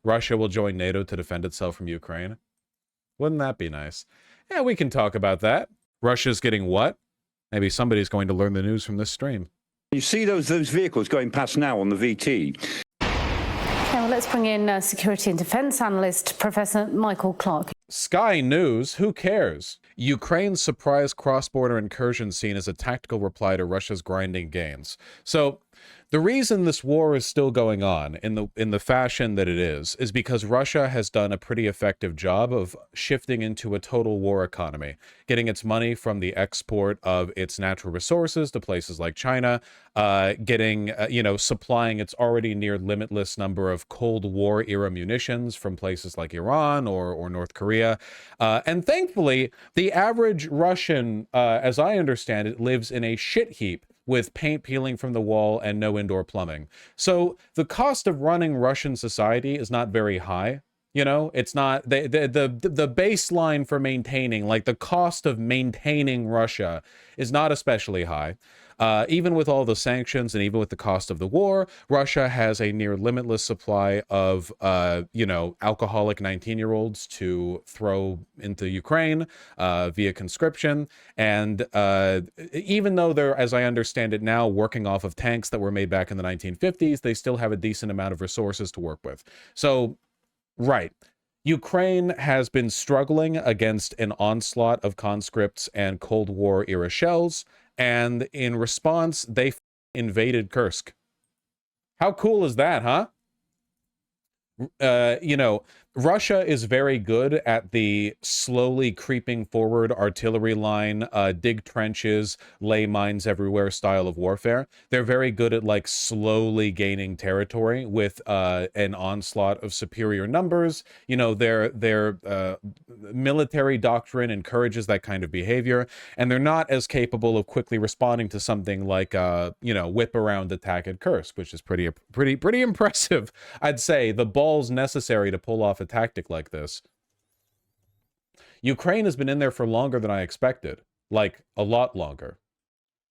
Russia will join NATO to defend itself from Ukraine. Wouldn't that be nice? Yeah, we can talk about that. Russia's getting what? Maybe somebody's going to learn the news from this stream. You see those vehicles going past now on the VT. Okay, well, let's bring in security and defense analyst Professor Michael Clark. Sky News, who cares? Ukraine's surprise cross-border incursion seen as a tactical reply to Russia's grinding gains. So the reason this war is still going on in the fashion that it is because Russia has done a pretty effective job of shifting into a total war economy, getting its money from the export of its natural resources to places like China, supplying its already near limitless number of Cold War era munitions from places like Iran or North Korea. And thankfully, the average Russian, as I understand it, lives in a shit heap with paint peeling from the wall and no indoor plumbing. So the cost of running Russian society is not very high. You know, it's not the baseline for maintaining, like the cost of maintaining Russia is not especially high. Even with all the sanctions and even with the cost of the war, Russia has a near limitless supply of, alcoholic 19-year-olds to throw into Ukraine via conscription. And even though they're, as I understand it now, working off of tanks that were made back in the 1950s, they still have a decent amount of resources to work with. So, right. Ukraine has been struggling against an onslaught of conscripts and Cold War era shells, and in response, they invaded Kursk. How cool is that, huh? Russia is very good at the slowly creeping forward artillery line, dig trenches, lay mines everywhere style of warfare. They're very good at like slowly gaining territory with an onslaught of superior numbers. You know, their military doctrine encourages that kind of behavior, and they're not as capable of quickly responding to something like whip around attack at Kursk, which is pretty impressive. I'd say the balls necessary to pull off a tactic like this. Ukraine has been in there for longer than I expected, like a lot longer.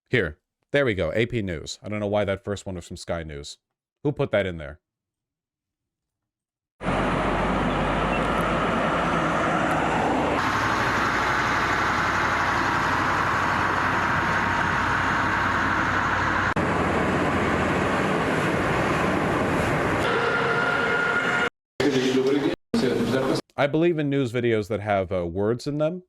Here, there we go, AP News. I don't know why that first one was from Sky News. Who put that in there? I believe in news videos that have words in them.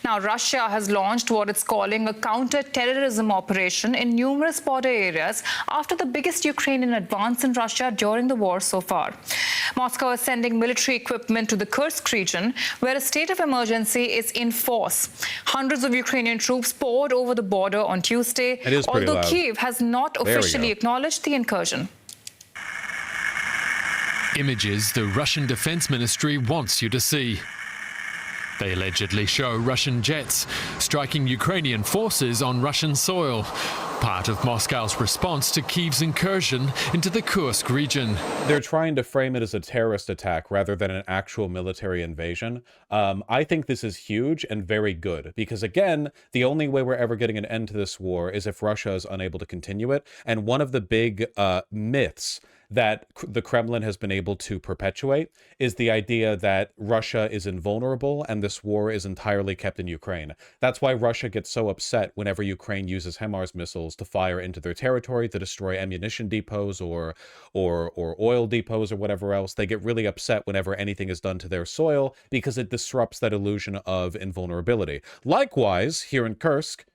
Now, Russia has launched what it's calling a counter-terrorism operation in numerous border areas after the biggest Ukrainian advance in Russia during the war so far. Moscow is sending military equipment to the Kursk region, where a state of emergency is in force. Hundreds of Ukrainian troops poured over the border on Tuesday, although Kyiv has not officially acknowledged the incursion. Images the Russian Defense Ministry wants you to see. They allegedly show Russian jets striking Ukrainian forces on Russian soil, part of Moscow's response to Kyiv's incursion into the Kursk region. They're trying to frame it as a terrorist attack rather than an actual military invasion. I think this is huge and very good because, again, the only way we're ever getting an end to this war is if Russia is unable to continue it. And one of the big myths that the Kremlin has been able to perpetuate is the idea that Russia is invulnerable and this war is entirely kept in Ukraine. That's why Russia gets so upset whenever Ukraine uses HIMARS missiles to fire into their territory to destroy ammunition depots or oil depots or whatever else. They get really upset whenever anything is done to their soil because it disrupts that illusion of invulnerability. Likewise, here in Kursk,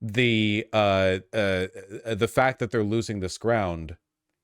the fact that they're losing this ground,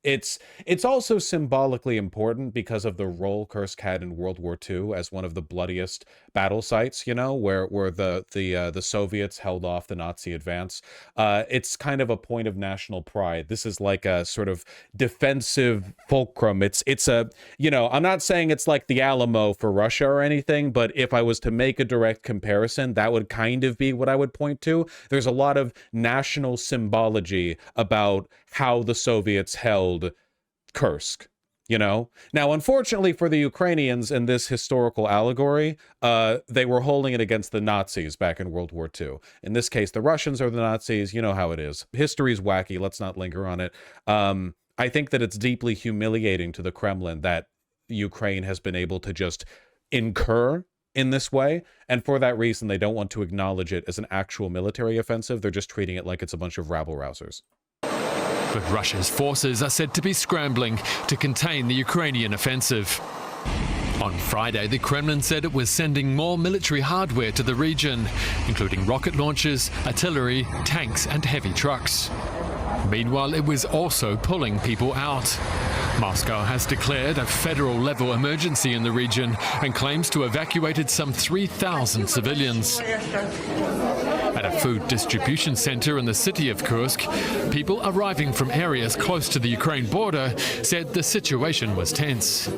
it's also symbolically important because of the role Kursk had in World War II as one of the bloodiest battle sites, where the Soviets held off the Nazi advance. It's kind of a point of national pride. This is like a sort of defensive fulcrum. It's a, I'm not saying it's like the Alamo for Russia or anything, but if I was to make a direct comparison, that would kind of be what I would point to. There's a lot of national symbology about how the Soviets held Kursk, Now, unfortunately for the Ukrainians in this historical allegory, they were holding it against the Nazis back in World War II. In this case, the Russians are the Nazis. You know how it is. History's wacky. Let's not linger on it. I think that it's deeply humiliating to the Kremlin that Ukraine has been able to just incur in this way, and for that reason, they don't want to acknowledge it as an actual military offensive. They're just treating it like it's a bunch of rabble-rousers. But Russia's forces are said to be scrambling to contain the Ukrainian offensive. On Friday, the Kremlin said it was sending more military hardware to the region, including rocket launchers, artillery, tanks and heavy trucks. Meanwhile, it was also pulling people out. Moscow has declared a federal-level emergency in the region and claims to have evacuated some 3,000 civilians. At a food distribution center in the city of Kursk, people arriving from areas close to the Ukraine border said the situation was tense.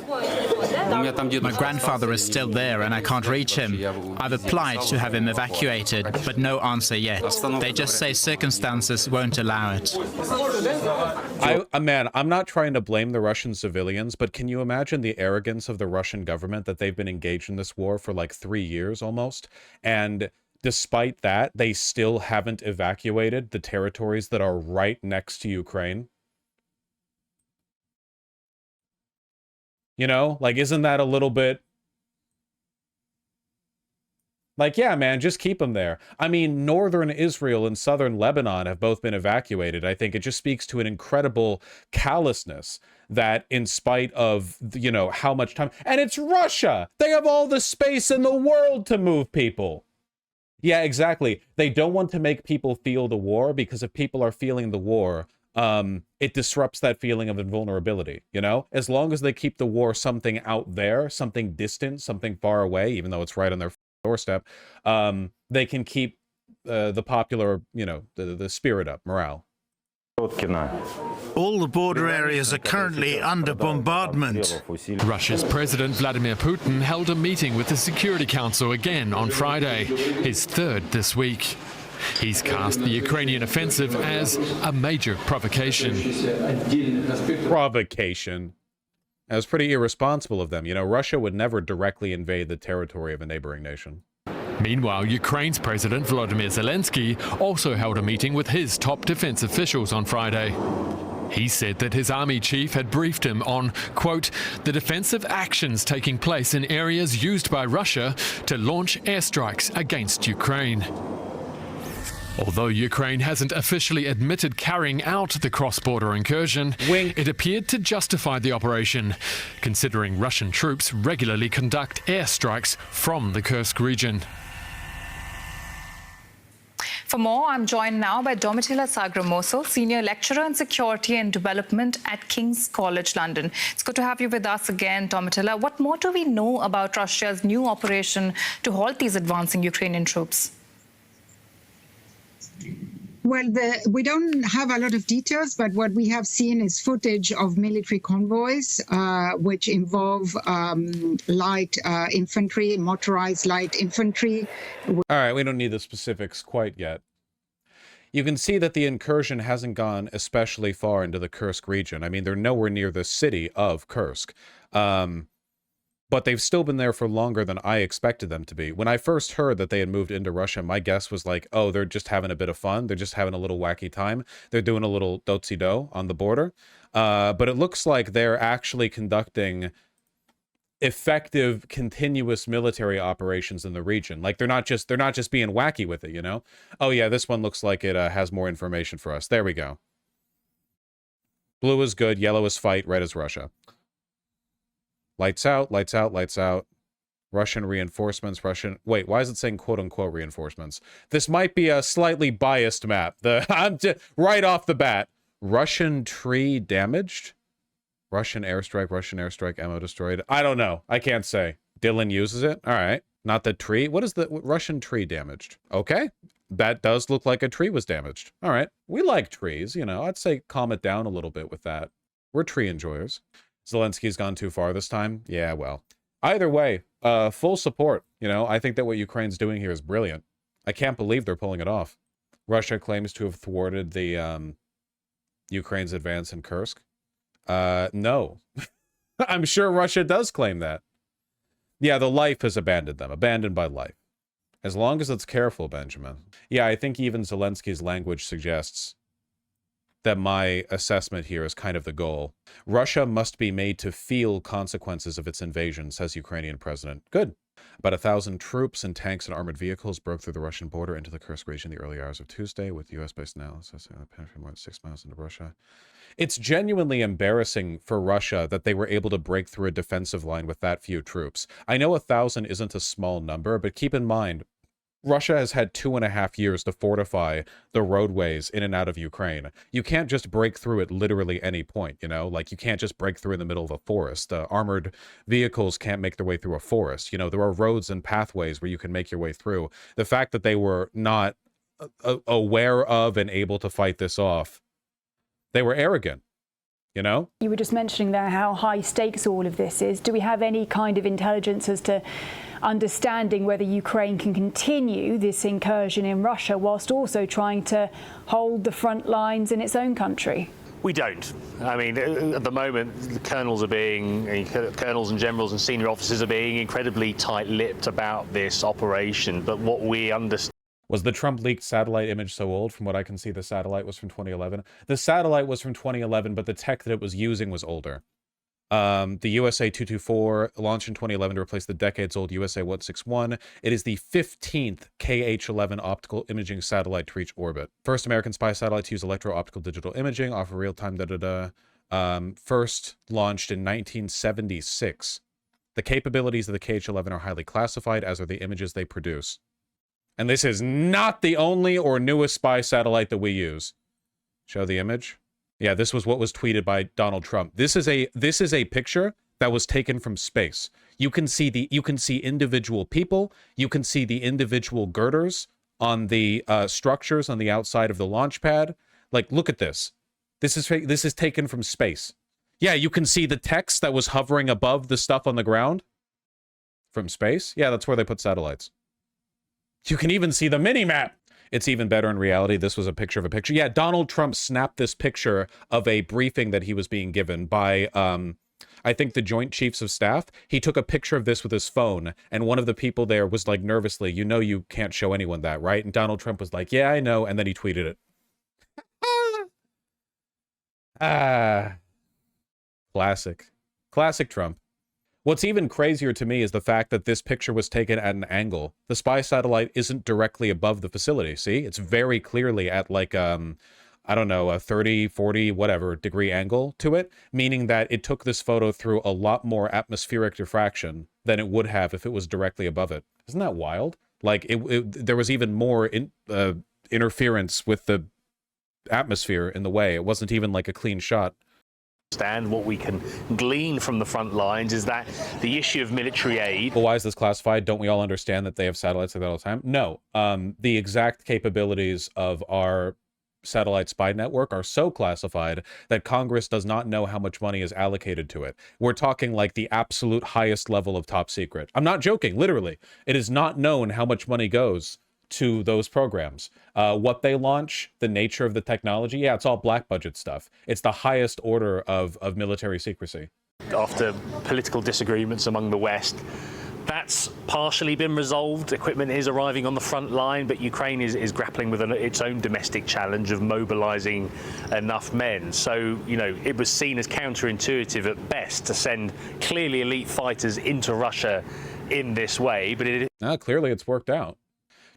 My grandfather is still there and I can't reach him. I've applied to have him evacuated, but no answer yet. They just say circumstances won't allow it. Man, I'm not trying to blame the Russian civilians, but can you imagine the arrogance of the Russian government that they've been engaged in this war for like 3 years almost? And despite that, they still haven't evacuated the territories that are right next to Ukraine. You know, like, isn't that a little bit... Like, yeah, man, just keep them there. I mean, northern Israel and southern Lebanon have both been evacuated. I think it just speaks to an incredible callousness that in spite of, you know, how much time... And it's Russia! They have all the space in the world to move people! Yeah, exactly. They don't want to make people feel the war, because if people are feeling the war, it disrupts that feeling of invulnerability, you know? As long as they keep the war something out there, something distant, something far away, even though it's right on their doorstep, they can keep the popular, you know, the spirit up, morale. All the border areas are currently under bombardment. Russia's President Vladimir Putin held a meeting with the Security Council again on Friday, his third this week. He's cast the Ukrainian offensive as a major provocation. Provocation. That was pretty irresponsible of them. You know, Russia would never directly invade the territory of a neighboring nation. Meanwhile, Ukraine's President Volodymyr Zelensky also held a meeting with his top defense officials on Friday. He said that his army chief had briefed him on, quote, the defensive actions taking place in areas used by Russia to launch airstrikes against Ukraine. Although Ukraine hasn't officially admitted carrying out the cross-border incursion, it appeared to justify the operation, considering Russian troops regularly conduct airstrikes from the Kursk region. For more, I'm joined now by Domitila Sagramoso, Senior Lecturer in Security and Development at King's College London. It's good to have you with us again, Domitila. What more do we know about Russia's new operation to halt these advancing Ukrainian troops? Well, we don't have a lot of details, but what we have seen is footage of military convoys, which involve light infantry, motorized light infantry. All right, we don't need the specifics quite yet. You can see that the incursion hasn't gone especially far into the Kursk region. I mean, they're nowhere near the city of Kursk. But they've still been there for longer than I expected them to be. When I first heard that they had moved into Russia, my guess was like, oh, they're just having a bit of fun. They're just having a little wacky time. They're doing a little do-si-do on the border. But it looks like they're actually conducting effective, continuous military operations in the region. Like they're not just being wacky with it, you know? Oh yeah, this one looks like it has more information for us. There we go. Blue is good, yellow is fight, red is Russia. Lights out, lights out, lights out. Russian reinforcements, Russian... Wait, why is it saying quote-unquote reinforcements? This might be a slightly biased map. I'm just right off the bat. Russian tree damaged? Russian airstrike, ammo destroyed. I don't know. I can't say. Dylan uses it? All right. Not the tree. What is the Russian tree damaged? Okay. That does look like a tree was damaged. All right. We like trees, you know. I'd say calm it down a little bit with that. We're tree enjoyers. Zelensky's gone too far this time. Yeah, well. Either way, full support. You know, I think that what Ukraine's doing here is brilliant. I can't believe they're pulling it off. Russia claims to have thwarted the Ukraine's advance in Kursk. No. I'm sure Russia does claim that. Yeah, the life has abandoned them. Abandoned by life. As long as it's careful, Benjamin. Yeah, I think even Zelensky's language suggests that my assessment here is kind of the goal. Russia must be made to feel consequences of its invasion, says Ukrainian president. Good. About 1,000 troops and tanks and armored vehicles broke through the Russian border into the Kursk region in the early hours of Tuesday, with U.S.-based analysis penetrating more than 6 miles into Russia. It's genuinely embarrassing for Russia that they were able to break through a defensive line with that few troops. I know 1,000 isn't a small number, but keep in mind, Russia has had 2.5 years to fortify the roadways in and out of Ukraine. You can't just break through at literally any point, you know? Like, you can't just break through in the middle of a forest. Armored vehicles can't make their way through a forest. You know, there are roads and pathways where you can make your way through. The fact that they were not aware of and able to fight this off, they were arrogant, you know? You were just mentioning there how high stakes all of this is. Do we have any kind of intelligence as to understanding whether Ukraine can continue this incursion in Russia whilst also trying to hold the front lines in its own country? We don't. I mean, at the moment, the colonels and generals and senior officers are being incredibly tight-lipped about this operation. But what we understand... Was the Trump-leaked satellite image so old? From what I can see, the satellite was from 2011. The satellite was from 2011, but the tech that it was using was older. The USA 224 launched in 2011 to replace the decades-old USA 161. It is the 15th KH-11 optical imaging satellite to reach orbit. First American spy satellite to use electro-optical digital imaging, offer real-time first launched in 1976. The capabilities of the KH-11 are highly classified, as are the images they produce. And this is not the only or newest spy satellite that we use. Show the image. Yeah, this was what was tweeted by Donald Trump. This is a picture that was taken from space. You can see individual people. You can see the individual girders on the structures on the outside of the launch pad. Like, look at this. This is taken from space. Yeah, you can see the text that was hovering above the stuff on the ground from space. Yeah, that's where they put satellites. You can even see the mini-map. It's even better in reality. This was a picture of a picture. Yeah, Donald Trump snapped this picture of a briefing that he was being given by, I think, the Joint Chiefs of Staff. He took a picture of this with his phone, and one of the people there was like nervously, you know you can't show anyone that, right? And Donald Trump was like, yeah, I know, and then he tweeted it. Classic. Classic Trump. What's even crazier to me is the fact that this picture was taken at an angle. The spy satellite isn't directly above the facility, see? It's very clearly at like, I don't know, a 30, 40, whatever degree angle to it, meaning that it took this photo through a lot more atmospheric diffraction than it would have if it was directly above it. Isn't that wild? Like, there was even more interference with the atmosphere in the way. It wasn't even like a clean shot. What we can glean from the front lines is that the issue of military aid... Well, why is this classified? Don't we all understand that they have satellites like that all the time? No. The exact capabilities of our satellite spy network are so classified that Congress does not know how much money is allocated to it. We're talking like the absolute highest level of top secret. I'm not joking, literally. It is not known how much money goes to those programs. What they launch, the nature of the technology, yeah, it's all black budget stuff. It's the highest order of military secrecy. After political disagreements among the West, that's partially been resolved. Equipment is arriving on the front line, but Ukraine is grappling with its own domestic challenge of mobilizing enough men. So, you know, it was seen as counterintuitive at best to send clearly elite fighters into Russia in this way, but clearly it's worked out.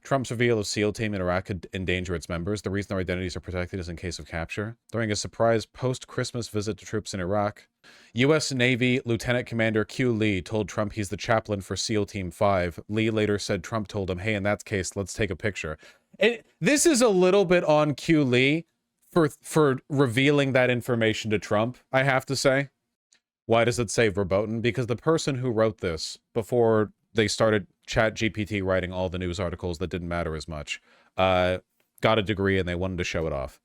Trump's reveal of SEAL team in Iraq could endanger its members. The reason their identities are protected is in case of capture. During a surprise post-Christmas visit to troops in Iraq, U.S. Navy Lieutenant Commander Q. Lee told Trump he's the chaplain for SEAL Team 5. Lee later said Trump told him, hey, in that case, let's take a picture. This is a little bit on Q. Lee for revealing that information to Trump, I have to say. Why does it say verboten? Because the person who wrote this before they started ChatGPT writing all the news articles that didn't matter as much, got a degree and they wanted to show it off.